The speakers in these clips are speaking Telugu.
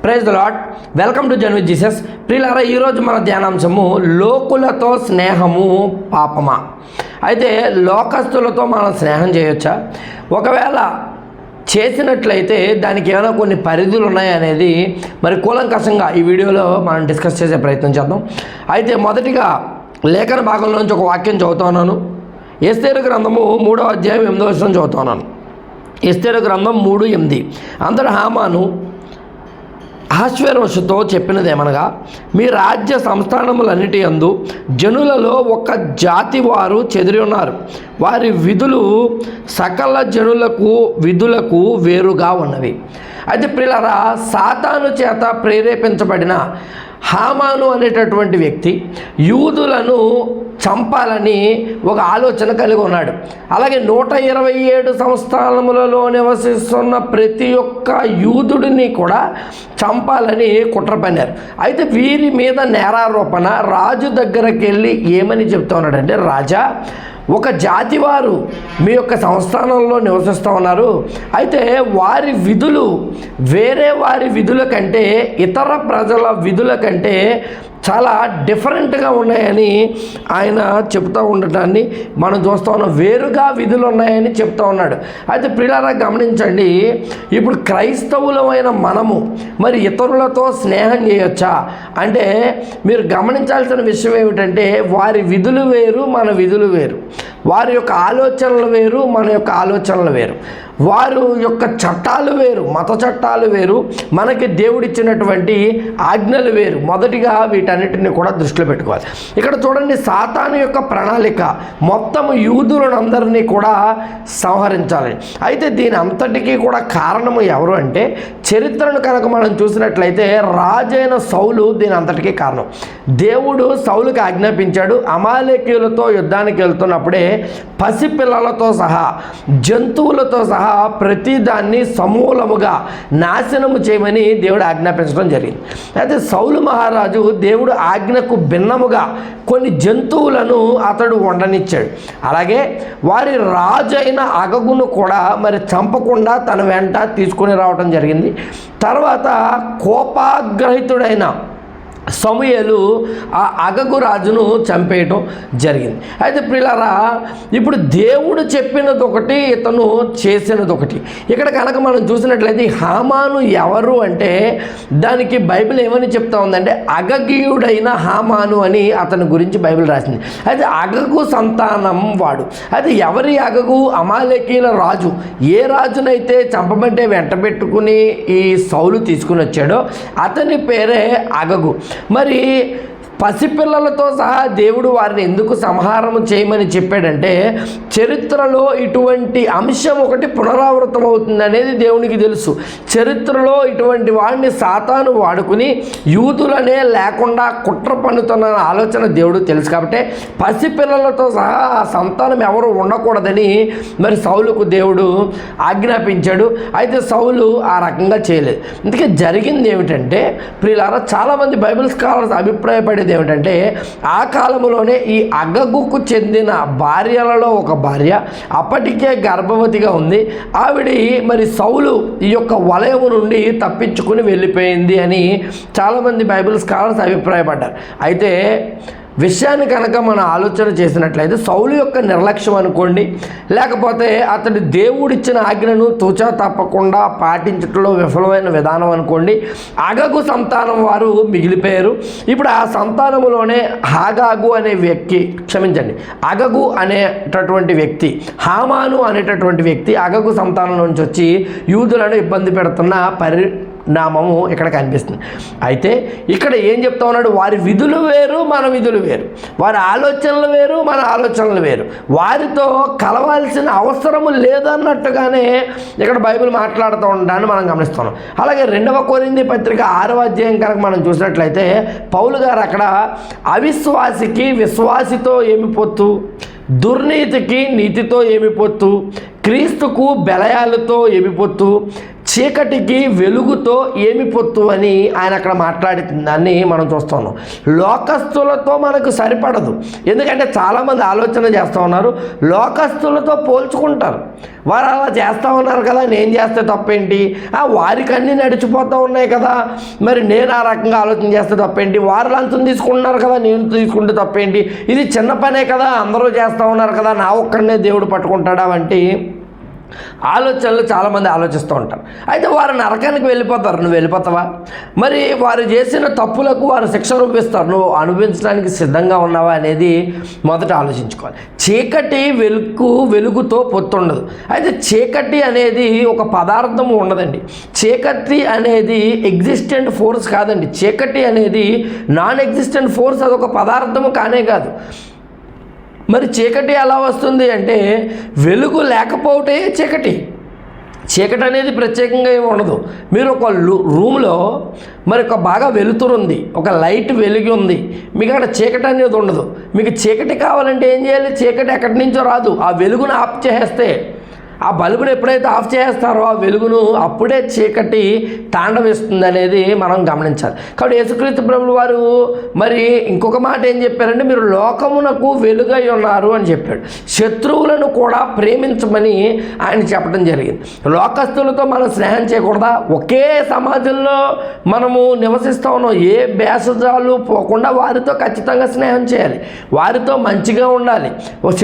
Praise the Lord. Welcome to journey with Jesus. ప్రియులారా, ఈరోజు మన ధ్యానాంశము లోకులతో స్నేహము పాపమా. అయితే లోకస్తులతో మనం స్నేహం చేయొచ్చా? ఒకవేళ చేసినట్లయితే దానికి ఏమైనా కొన్ని పరిధులు ఉన్నాయనేది మరి కూలంకషంగా ఈ వీడియోలో మనం డిస్కస్ చేసే ప్రయత్నం చేద్దాం. అయితే మొదటిగా లేఖన భాగంలోంచి ఒక వాక్యం చదువుతున్నాను. ఎస్తేరు గ్రంథము 3వ అధ్యాయం 8వ వచనం చదువుతున్నాను. ఎస్తేరు గ్రంథం 3:8. అంతటా హామాను అహష్వేరోషుతో చెప్పినదేమనగా, మీ రాజ్య సంస్థానములన్నిటి యందు జనులలో ఒక జాతి వారు చెదిరి ఉన్నారు. వారి విధులు సకల జనులకు విధులకు వేరుగా ఉన్నవి. అయితే ప్రియులారా, సాతాను చేత ప్రేరేపించబడిన హామాను అనేటటువంటి వ్యక్తి యూదులను చంపాలని ఒక ఆలోచన కలిగి ఉన్నాడు. అలాగే 127 సంస్థానములలో నివసిస్తున్న ప్రతి ఒక్క యూదుడిని కూడా చంపాలని కుట్ర పన్నారు. అయితే వీరి మీద నేరారోపణ రాజు దగ్గరికి వెళ్ళి ఏమని చెప్తా ఉన్నాడంటే, రాజా, ఒక జాతి వారు మీ యొక్క సంస్థానంలో నివసిస్తూ ఉన్నారు. అయితే వారి విధులు వేరే వారి విధుల కంటే, ఇతర ప్రజల విధుల కంటే చాలా డిఫరెంట్గా ఉన్నాయని ఆయన చెప్తూ ఉండటాన్ని మనం చూస్తూ ఉన్నాం. వేరుగా విధులు ఉన్నాయని చెప్తూ ఉన్నాడు. అయితే ప్రియులారా, గమనించండి, ఇప్పుడు క్రైస్తవులమైన మనము మరి ఇతరులతో స్నేహం చేయొచ్చా అంటే, మీరు గమనించాల్సిన విషయం ఏమిటంటే, వారి విధులు వేరు, మన విధులు వేరు. వారి యొక్క ఆలోచనలు వేరు, మన యొక్క ఆలోచనలు వేరు. వారు యొక్క చట్టాలు వేరు, మత చట్టాలు వేరు, మనకి దేవుడిచ్చినటువంటి ఆజ్ఞలు వేరు. మొదటిగా వీటన్నిటిని కూడా దృష్టిలో పెట్టుకోవాలి. ఇక్కడ చూడండి, సాతాను యొక్క ప్రణాళిక మొత్తం యూదులందరినీ కూడా సంహరించాలి. అయితే దీని అంతటికీ కూడా కారణము ఎవరు అంటే, చరిత్రను కనుక మనం చూసినట్లయితే రాజైన సౌలు దీని అంతటికీ కారణం. దేవుడు సౌలుకి ఆజ్ఞాపించాడు, అమాలేకీయులతో యుద్ధానికి వెళ్తున్నప్పుడే పసిపిల్లలతో సహా జంతువులతో సహా ప్రతిదాన్ని సమూలముగా నాశనము చేయమని దేవుడు ఆజ్ఞాపించడం జరిగింది. అయితే సౌలు మహారాజు దేవుడు ఆజ్ఞకు భిన్నముగా కొన్ని జంతువులను అతడు వండనిచ్చాడు. అలాగే వారి రాజైన అగగును కూడా మరి చంపకుండా తన వెంట తీసుకుని రావడం జరిగింది. తర్వాత కోపాగ్రహితుడైన సమూయేలు ఆ అగగు రాజును చంపేయటం జరిగింది. అయితే ప్రియులారా, ఇప్పుడు దేవుడు చెప్పినది ఒకటి, ఇతను చేసినది ఒకటి. ఇక్కడ కనుక మనం చూసినట్లయితే హామాను ఎవరు అంటే, దానికి బైబిల్ ఏమని చెప్తా ఉందంటే, అగగీయుడైన హామాను అని అతని గురించి బైబిల్ రాసింది. అయితే అగగు సంతానం వాడు. అయితే ఎవరి అగగు? అమాలేకీల రాజు. ఏ రాజునైతే చంపమంటే వెంట పెట్టుకుని ఈ సౌలు తీసుకుని వచ్చాడో అతని పేరే అగగు. మరి పసిపిల్లలతో సహా దేవుడు వారిని ఎందుకు సంహారం చేయమని చెప్పాడంటే, చరిత్రలో ఇటువంటి అంశం ఒకటి పునరావృతం అవుతుంది అనేది దేవునికి తెలుసు. చరిత్రలో ఇటువంటి వాడిని సాతాను వాడుకుని యూదులనే లేకుండా కుట్ర పన్నుతున్న ఆలోచన దేవుడు తెలుసు. కాబట్టి పసిపిల్లలతో సహా ఆ సంతానం ఎవరు ఉండకూడదని మరి సౌలుకు దేవుడు ఆజ్ఞాపించాడు. అయితే సౌలు ఆ రకంగా చేయలేదు. అందుకే జరిగింది ఏమిటంటే, ప్రియులారా, చాలామంది బైబిల్ స్కాలర్స్ అభిప్రాయపడేది ఏమిటంటే, ఆ కాలంలోనే ఈ అగగుకు చెందిన భార్యలలో ఒక భార్య అప్పటికే గర్భవతిగా ఉంది. ఆవిడ మరి సౌలు ఈ యొక్క వలయము నుండి తప్పించుకుని వెళ్ళిపోయింది అని చాలామంది బైబిల్ స్కాలర్స్ అభిప్రాయపడ్డారు. అయితే విషయాన్ని కనుక మనం ఆలోచన చేసినట్లయితే, సౌలు యొక్క నిర్లక్ష్యం అనుకోండి, లేకపోతే అతడు దేవుడిచ్చిన ఆజ్ఞను తూచా తప్పకుండా పాటించడంలో విఫలమైన విధానం అనుకోండి, అగగు సంతానం వారు మిగిలిపోయారు. ఇప్పుడు ఆ సంతానములోనే హాగాగు అనే వ్యక్తి, క్షమించండి, అగగు అనేటటువంటి వ్యక్తి, హామాను అనేటటువంటి వ్యక్తి అగగు సంతానం నుంచి వచ్చి యూదులను ఇబ్బంది పెడుతున్న నామము ఇక్కడ కనిపిస్తుంది. అయితే ఇక్కడ ఏం చెప్తా ఉన్నాడు? వారి విధులు వేరు, మన విధులు వేరు. వారి ఆలోచనలు వేరు, మన ఆలోచనలు వేరు. వారితో కలవాల్సిన అవసరము లేదన్నట్టుగానే ఇక్కడ బైబిల్ మాట్లాడుతూ ఉండడాన్ని మనం గమనిస్తున్నాం. అలాగే 2వ కొరింథీ పత్రిక 6వ అధ్యాయం కనుక మనం చూసినట్లయితే, పౌలు గారు అక్కడ అవిశ్వాసికి విశ్వాసితో ఏమి పొత్తు, దుర్నీతికి నీతితో ఏమి పొత్తు, క్రీస్తుకు బెలయాలతో ఏమి పొత్తు, చీకటికి వెలుగుతో ఏమి పొత్తు అని ఆయన అక్కడ మాట్లాడుతుందని మనం చూస్తున్నాం. లోకస్తులతో మనకు సరిపడదు. ఎందుకంటే చాలామంది ఆలోచన చేస్తూ ఉన్నారు, లోకస్తులతో పోల్చుకుంటారు. వారు అలా చేస్తూ ఉన్నారు కదా, నేను చేస్తే తప్పేంటి, వారికి అన్నీ నడిచిపోతూ ఉన్నాయి కదా, మరి నేను ఆ రకంగా ఆలోచన చేస్తే తప్పేంటి, వారు లంచం తీసుకుంటున్నారు కదా, నేను తీసుకుంటే తప్పేంటి, ఇది చిన్న పనే కదా, అందరూ చేస్తూ ఉన్నారు కదా, నా ఒక్కడనే దేవుడు పట్టుకుంటాడా వంటి ఆలోచనలు చాలామంది ఆలోచిస్తూ ఉంటారు. అయితే వారు నరకానికి వెళ్ళిపోతారు. నువ్వు వెళ్ళిపోతావా? మరి వారు చేసిన తప్పులకు వారు శిక్ష రూపిస్తారు. నువ్వు అనుభవించడానికి సిద్ధంగా ఉన్నావా అనేది మొదట ఆలోచించుకోవాలి. చీకటి వెలుగుతో పొత్తుండదు. అయితే చీకటి అనేది ఒక పదార్థం ఉండదండి. చీకటి అనేది ఎగ్జిస్టెంట్ ఫోర్స్ కాదండి. చీకటి అనేది నాన్ ఎగ్జిస్టెంట్ ఫోర్స్, అదొక పదార్థము కానే కాదు. మరి చీకటి ఎలా వస్తుంది అంటే వెలుగు లేకపోతే చీకటి. చీకటి అనేది ప్రత్యేకంగా ఏమి ఉండదు. మీరు ఒక రూమ్లో మరి ఒక బాగా వెలుతురుంది, ఒక లైట్ వెలుగు ఉంది, మీకు అక్కడ చీకటి అనేది ఉండదు. మీకు చీకటి కావాలంటే ఏం చేయాలి? చీకటి ఎక్కడి నుంచో రాదు. ఆ వెలుగును ఆఫ్ చేసేస్తే, ఆ బల్బును ఎప్పుడైతే ఆఫ్ చేస్తారో ఆ వెలుగును అప్పుడే చీకటి తాండవిస్తుంది అనేది మనం గమనించాలి. కాబట్టి యేసుక్రీస్తు ప్రభువు వారు మరి ఇంకొక మాట ఏం చెప్పారంటే, మీరు లోకమునకు వెలుగై ఉన్నారు అని చెప్పాడు. శత్రువులను కూడా ప్రేమించమని ఆయన చెప్పడం జరిగింది. లోకస్తులతో మనం స్నేహం చేయకూడదా? ఒకే సమాజంలో మనము నివసిస్తూ ఉన్నాం. ఏ భేషజాలు పోకుండా వారితో ఖచ్చితంగా స్నేహం చేయాలి, వారితో మంచిగా ఉండాలి.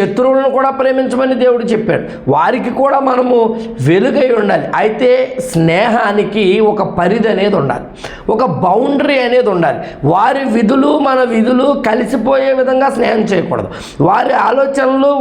శత్రువులను కూడా ప్రేమించమని దేవుడు చెప్పాడు. వారికి కూడా మనము వెలుగై ఉండాలి. అయితే స్నేహానికి ఒక పరిధి అనేది ఉండాలి, ఒక బౌండరీ అనేది ఉండాలి. వారి విధులు మన విధులు కలిసిపోయే విధంగా స్నేహం చేయకూడదు. వారి ఆలోచనలు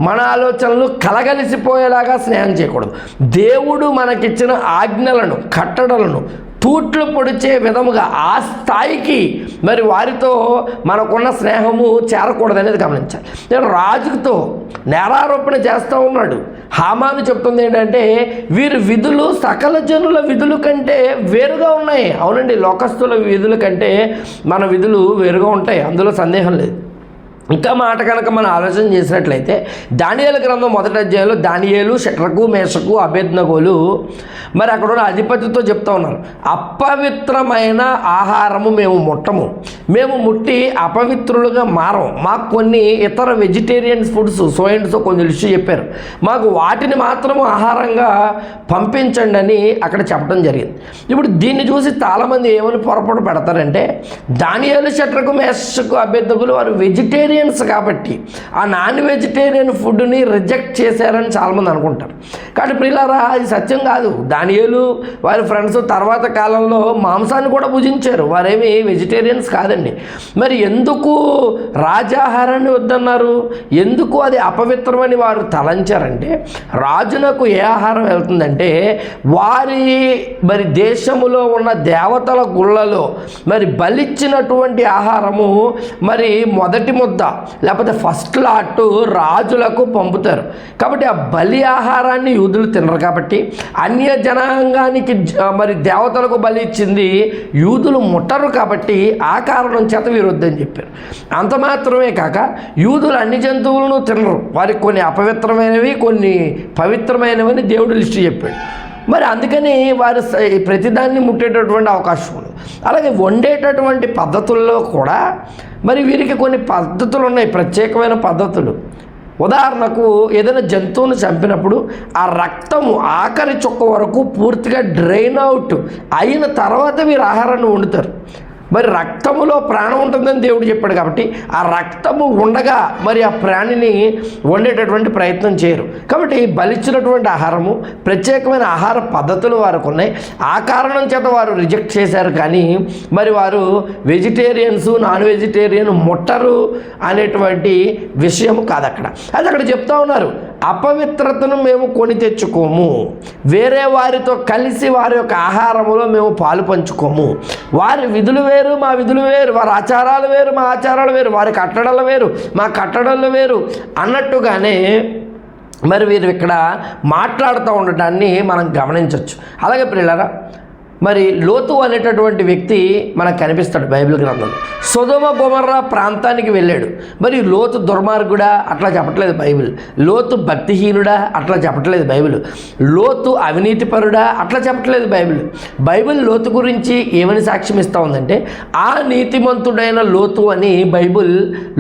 మన ఆలోచనలు కలగలిసిపోయేలాగా స్నేహం చేయకూడదు. దేవుడు మనకిచ్చిన ఆజ్ఞలను, కట్టడలను తూట్లు పొడిచే విధముగా ఆ స్థాయికి మరి వారితో మనకున్న స్నేహము చేరకూడదు అనేది గమనించాలి. నేను రాజుతో నేరారోపణ చేస్తూ ఉన్నాడు. హామాను చెప్తుంది ఏంటంటే, వీరి విధులు సకల జనుల విధుల కంటే వేరుగా ఉన్నాయి. అవునండి, లోకస్తుల విధుల కంటే మన విధులు వేరుగా ఉంటాయి, అందులో సందేహం లేదు. ఇంకా మాట కనుక మనం ఆలోచన చేసినట్లయితే దానియేలు గ్రంథం 1వ అధ్యాయంలో దానియేలు, షడ్రకు, మేషకు, అబేద్నెగోలు మరి అక్కడ ఉన్న అధిపతితో చెప్తా ఉన్నారు, అపవిత్రమైన ఆహారము మేము ముట్టము, మేము ముట్టి అపవిత్రులుగా మారం, మాకు కొన్ని ఇతర వెజిటేరియన్ ఫుడ్స్ సో కొన్ని లిస్టు చెప్పారు, మాకు వాటిని మాత్రము ఆహారంగా పంపించండి అని అక్కడ చెప్పడం జరిగింది. ఇప్పుడు దీన్ని చూసి చాలామంది ఏమని పొరపాటు పెడతారంటే, దానియేలు, షడ్రకు, మేషకు, అబేద్నెగోలు వారు వెజిటేరియన్స్ కాబట్టి ఆ నాన్ వెజిటేరియన్ ఫుడ్ని రిజెక్ట్ చేశారని చాలామంది అనుకుంటారు. కానీ ప్రియులారా, అది సత్యం కాదు. దానియేలు వారి ఫ్రెండ్స్ తర్వాత కాలంలో మాంసాన్ని కూడా భుజించారు. వారేమి వెజిటేరియన్స్ కాదండి. మరి ఎందుకు రాజాహారాన్ని వద్దన్నారు? ఎందుకు అది అపవిత్రమని వారు తలంచారంటే, రాజునకు ఏ ఆహారం వెళ్తుందంటే వారి మరి దేశములో ఉన్న దేవతల గుళ్ళలో మరి బలిచ్చినటువంటి ఆహారము మరి మొదటి ముద్ద లేకపోతే ఫస్ట్ లాట్ రాజులకు పంపుతారు. కాబట్టి ఆ బలి ఆహారాన్ని యూదులు తినరు. కాబట్టి అన్య జనాంగానికి మరి దేవతలకు బలి ఇచ్చింది యూదులు ముట్టరు. కాబట్టి ఆ కారణం చేత వీరొద్దని చెప్పారు. అంత మాత్రమే కాక యూదులు అన్ని జంతువులను తినరు. వారికి కొన్ని అపవిత్రమైనవి, కొన్ని పవిత్రమైనవని దేవుడు లిస్టు చెప్పాడు. మరి అందుకని వారు ప్రతిదాన్ని ముట్టేటటువంటి అవకాశం ఉంది. అలాగే వండేటటువంటి పద్ధతుల్లో కూడా మరి వీరికి కొన్ని పద్ధతులు ఉన్నాయి, ప్రత్యేకమైన పద్ధతులు. ఉదాహరణకు ఏదైనా జంతువును చంపినప్పుడు ఆ రక్తము ఆఖరి చుక్క వరకు పూర్తిగా డ్రైన్ అవుట్ అయిన తర్వాత వీరు ఆహారాన్ని వండుతారు. మరి రక్తములో ప్రాణం ఉంటుందని దేవుడు చెప్పాడు. కాబట్టి ఆ రక్తము ఉండగా మరి ఆ ప్రాణిని వండేటటువంటి ప్రయత్నం చేయరు. కాబట్టి బలిచ్చినటువంటి ఆహారము, ప్రత్యేకమైన ఆహార పద్ధతులు వారికి ఉన్నాయి. ఆ కారణం చేత వారు రిజెక్ట్ చేశారు. కానీ మరి వారు వెజిటేరియన్స్, నాన్ వెజిటేరియన్ ముట్టరు అనేటువంటి విషయం కాదు అక్కడ. అది అక్కడ చెప్తా ఉన్నారు, అపవిత్రతను మేము కొని తెచ్చుకోము, వేరే వారితో కలిసి వారి యొక్క ఆహారములో మేము పాలు పంచుకోము, వారి విధులు వేరు మా విధులు వేరు, వారి ఆచారాలు వేరు మా ఆచారాలు వేరు, వారి కట్టడలు వేరు మా కట్టడలు వేరు అన్నట్టుగానే మరి వీరు ఇక్కడ మాట్లాడుతూ ఉండటాన్ని మనం గమనించవచ్చు. అలాగే ప్రియులారా, మరి లోతు అనేటటువంటి వ్యక్తి మనకు కనిపిస్తాడు బైబిల్ గ్రంథంలో. సొదొమ గొమొర్రా ప్రాంతానికి వెళ్ళాడు. మరి లోతు దుర్మార్గుడా అట్లా చెప్పట్లేదు బైబిల్. లోతు భక్తిహీనుడా అట్లా చెప్పట్లేదు బైబిల్. లోతు అవినీతిపరుడా అట్లా చెప్పట్లేదు బైబిల్. బైబిల్ లోతు గురించి ఏమని సాక్ష్యం ఇస్తూ ఉందంటే ఆ నీతిమంతుడైన లోతు అని బైబిల్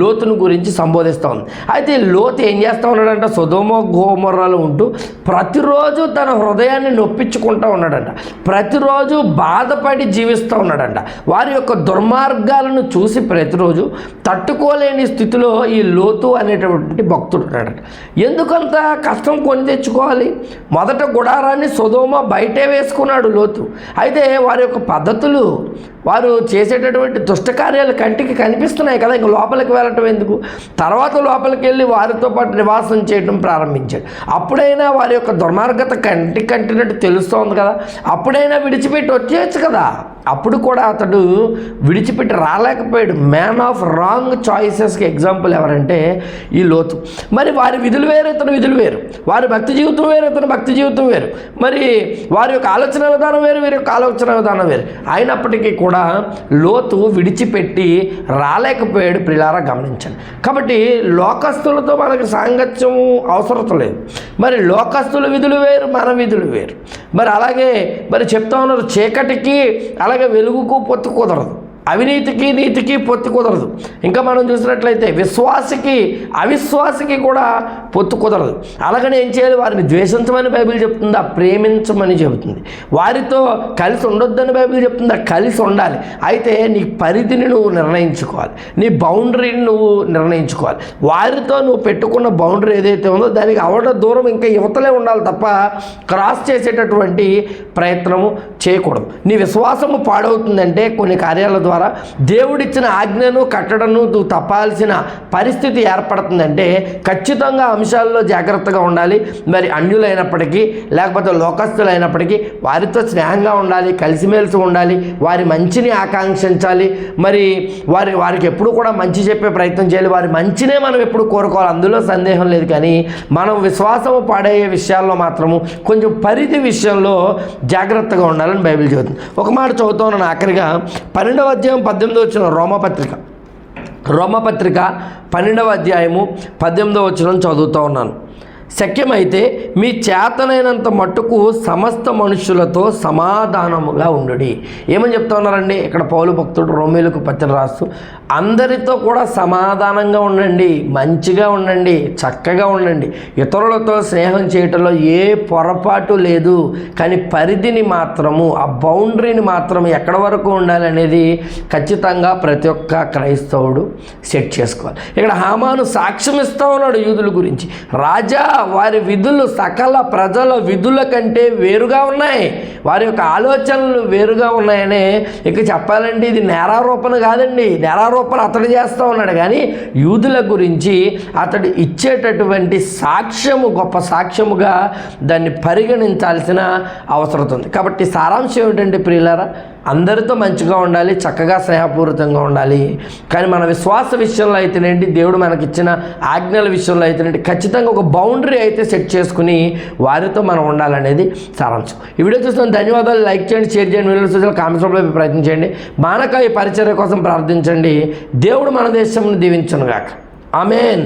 లోతును గురించి సంబోధిస్తూ ఉంది. అయితే లోతు ఏం చేస్తూ ఉన్నాడంట, సొదొమ గొమొర్రాలో ఉంటూ ప్రతిరోజు తన హృదయాన్ని నొప్పించుకుంటూ ఉన్నాడంట. ప్రతిరోజు బాధపడి జీవిస్తూ ఉన్నాడంట. వారి యొక్క దుర్మార్గాలను చూసి ప్రతిరోజు తట్టుకోలేని స్థితిలో ఈ లోతు అనేటువంటి భక్తుడు ఉన్నాడంట. ఎందుకంత కష్టం కొని తెచ్చుకోవాలి? మొదట గుడారాన్ని సొదొమ బయటే వేసుకున్నాడు లోతు. అయితే వారి యొక్క పద్ధతులు, వారు చేసేటటువంటి దుష్టకార్యాలు కంటికి కనిపిస్తున్నాయి కదా, ఇంక లోపలికి వెళ్ళటం ఎందుకు? తర్వాత లోపలికి వెళ్ళి వారితో పాటు నివాసం చేయడం ప్రారంభించాడు. అప్పుడైనా వారి యొక్క దుర్మార్గత కంటికి కంటినట్టు తెలుస్తోంది కదా, అప్పుడైనా విడిచిపెట్టి వచ్చేయచ్చు కదా. అప్పుడు కూడా అతడు విడిచిపెట్టి రాలేకపోయాడు. మ్యాన్ ఆఫ్ రాంగ్ చాయిసెస్కి ఎగ్జాంపుల్ ఎవరంటే ఈ లోతు. మరి వారి విధులు వేరు, ఇతని విధులు వేరు. వారి భక్తి జీవితం వేరు, ఇతని భక్తి జీవితం వేరు. మరి వారి యొక్క ఆలోచన విధానం వేరు, వీరి యొక్క ఆలోచన విధానం వేరు. అయినప్పటికీ కూడా లోతు విడిచిపెట్టి రాలేకపోయాడు. ప్రియులారా గమనించండి. కాబట్టి లోకస్తులతో మనకి సాంగత్యం అవసరం లేదు. మరి లోకస్తుల విధులు వేరు, మన విధులు వేరు. మరి అలాగే మరి చెప్తా ఉన్నారు, చీకటికి అలాగే వెలుగుకు పొత్తు కుదరదు, అవినీతికి నీతికి పొత్తు కుదరదు. ఇంకా మనం చూసినట్లయితే విశ్వాసికి అవిశ్వాసికి కూడా పొత్తు కుదరదు. అలాగనే ఏం చేయాలి? వారిని ద్వేషించమని బైబిల్ చెప్తుందా? ప్రేమించమని చెబుతుంది. వారితో కలిసి ఉండొద్దని బైబిల్ చెప్తుందా? కలిసి ఉండాలి. అయితే నీ పరిధిని నువ్వు నిర్ణయించుకోవాలి, నీ బౌండరీని నువ్వు నిర్ణయించుకోవాలి. వారితో నువ్వు పెట్టుకున్న బౌండరీ ఏదైతే ఉందో దానికి అవడ దూరం ఇంకా యువతలే ఉండాలి తప్ప క్రాస్ చేసేటటువంటి ప్రయత్నము చేయకూడదు. నీ విశ్వాసము పాడవుతుందంటే కొన్ని కార్యాల ద్వారా దేవుడిచ్చిన ఆజ్ఞను కట్టడను నువ్వు తప్పాల్సిన పరిస్థితి ఏర్పడుతుందంటే ఖచ్చితంగా అంశాల్లో జాగ్రత్తగా ఉండాలి. మరి అన్యులైనప్పటికీ లేకపోతే లోకస్తులైనప్పటికీ వారితో స్నేహంగా ఉండాలి, కలిసిమెలిసి ఉండాలి, వారి మంచిని ఆకాంక్షించాలి. మరి వారికి ఎప్పుడు కూడా మంచి చెప్పే ప్రయత్నం చేయాలి. వారి మంచినే మనం ఎప్పుడు కోరుకోవాలి, అందులో సందేహం లేదు. కానీ మనం విశ్వాసము పాడయ్యే విషయాల్లో మాత్రము కొంచెం పరిధి విషయంలో జాగ్రత్తగా ఉండాలని బైబిల్ చెబుతుంది. ఒక మాట చదువుతూ ఉన్నాను ఆఖరిగా 12వ అధ్యాయం 18వ వచనం రోమపత్రిక 12వ అధ్యాయము 18వ వచనం చదువుతూ ఉన్నాను. శక్యమైతే మీ చేతనైనంత మట్టుకు సమస్త మనుషులతో సమాధానముగా ఉండుడి. ఏమని చెప్తా ఉన్నారండి ఇక్కడ పౌలు భక్తుడు రోమీయులకు పత్రిక రాస్తూ, అందరితో కూడా సమాధానంగా ఉండండి, మంచిగా ఉండండి, చక్కగా ఉండండి. ఇతరులతో స్నేహం చేయటంలో ఏ పొరపాటు లేదు. కానీ పరిధిని మాత్రము, ఆ బౌండరీని మాత్రం ఎక్కడ వరకు ఉండాలి అనేది ఖచ్చితంగా ప్రతి ఒక్క క్రైస్తవుడు సెట్ చేసుకోవాలి. ఇక్కడ హామాను సాక్ష్యం ఇస్తూ ఉన్నాడు యూదుల గురించి. రాజా, వారి విధులు సకల ప్రజల విధుల కంటే వేరుగా ఉన్నాయి, వారి యొక్క ఆలోచనలు వేరుగా ఉన్నాయనే ఇక చెప్పాలంటే ఇది నేరారోపణ కాదండి. నేరారోపణ అతడు చేస్తూ ఉన్నాడు, కానీ యూదుల గురించి అతడు ఇచ్చేటటువంటి సాక్ష్యము గొప్ప సాక్ష్యముగా దాన్ని పరిగణించాల్సిన అవసరం ఉంది. కాబట్టి సారాంశం ఏమిటంటే ప్రియులారా, అందరితో మంచిగా ఉండాలి, చక్కగా స్నేహపూరితంగా ఉండాలి. కానీ మన విశ్వాస విషయంలో అయితేనేంటి, దేవుడు మనకిచ్చిన ఆజ్ఞల విషయంలో అయితేనేంటి ఖచ్చితంగా ఒక బౌండరీ అయితే సెట్ చేసుకుని వారితో మనం ఉండాలనేది సారాంశం. ఈ వీడియో చూసిన ధన్యవాదాలు. లైక్ చేయండి, షేర్ చేయండి, వీడియో చూసిన కామెంట్స్ రూపంలో ప్రయత్నం చేయండి. మానక ఈ పరిచర్య కోసం ప్రార్థించండి. దేవుడు మన దేశంను దీవించును గాక. ఆమేన్.